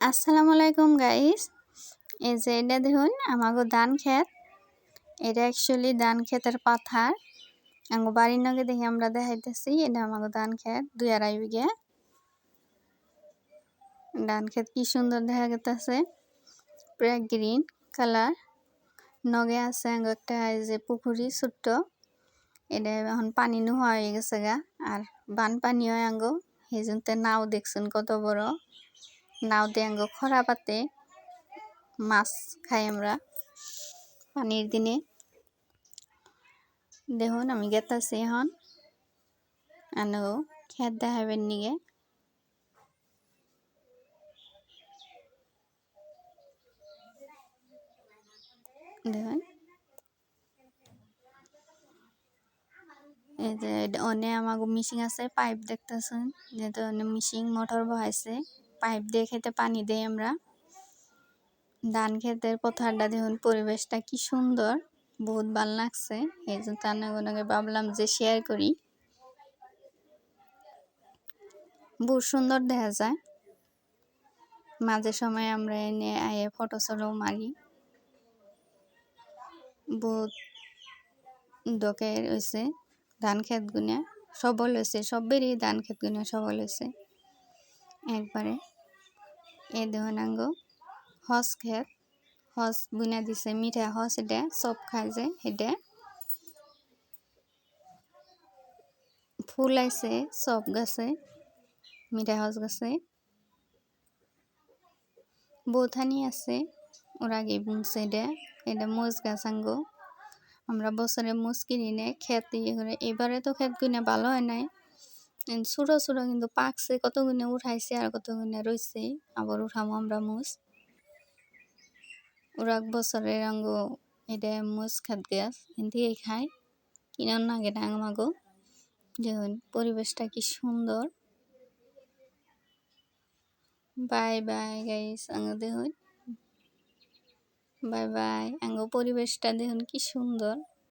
আসসালামু আলাইকুম গাইস। এই যে এটা দেখুন আমাগো ধান ক্ষেত। এটা অ্যাকচুয়ালি ধান ক্ষেতের পাথার। আঙ্গো বাড়ির নগে দেখি আমরা দেখাইতেছি এটা আমাগো ধান ক্ষেত 2-2.5 বিঘা। ধান ক্ষেত কি সুন্দর দেখা যাইতেছে, পুরা গ্রিন কালার। নগে আছে আঙ্গো একটা এই যে পুকুরি ছোট্ট, এটা এখন পানি নোহা হয়ে গেছে গা। আর বানপানি হয় আঙ্গো, এই জন্য নাও দেখছেন কত বড়। নাও দিয়ে আঙ্গো খরা পাতে মাছ খাই আমরা পানির দিনে। দেখুন আমি গেতাছি এখন আনো খেত দেখাবেন নিগে। দেখুন এই যে অনেক আমাগো মিশিং আছে, পাইপ দেখতেছেন যেহেতু অনেক মিশিং মোটর বহাইছে, পাইপ দিয়ে খেতে পানি দেই আমরা। ধান ক্ষেতের পথারটা দেখুন, পরিবেশটা কি সুন্দর, বহুত ভাল লাগছে। এই জন্য তার ভাবলাম যে শেয়ার করি। বহুত সুন্দর দেখা যায়। মাঝে সময় আমরা এনে আয়ে ফটো সটো মারি। বহুত দকের হয়েছে ধান ক্ষেত গুনে সবল হয়েছে, সবেরই ধান ক্ষেত গুনে সবল হয়েছে একবারে। এই দেখুন আঙ্গো হস ক্ষেত, হস বুনা দিছে, মিঠা হস, এটা সব খায় যে এটা ফুল আইছে সব গাছে, মিঠা হস গাছে বহুথানি আছে। ওর আগে বুনছে এটা। এটা মোজ গাছ আঙ্গো, আমরা বছরে মোজ কিনি নে ক্ষেত ইয়ে করে। এবারে তো ক্ষেত গুনে ভালো হয় নাই, ছোটো ছোটো কিন্তু পাকছে, কত গুনে উঠাইছে আর কত গুনে রয়েছে, আবার উঠামো আমরা মোজ। ওরা বছরের আঙ্গো এটা মোজ খাত গাছ এদিকে খাই, কিনার না গেটা আমাগো। দেখুন পরিবেশটা কি সুন্দর। বাই বাই গাইস, আঙ্গো দেখুন, বাই বাই। আঙ্গো পরিবেশটা দেখুন কি সুন্দর।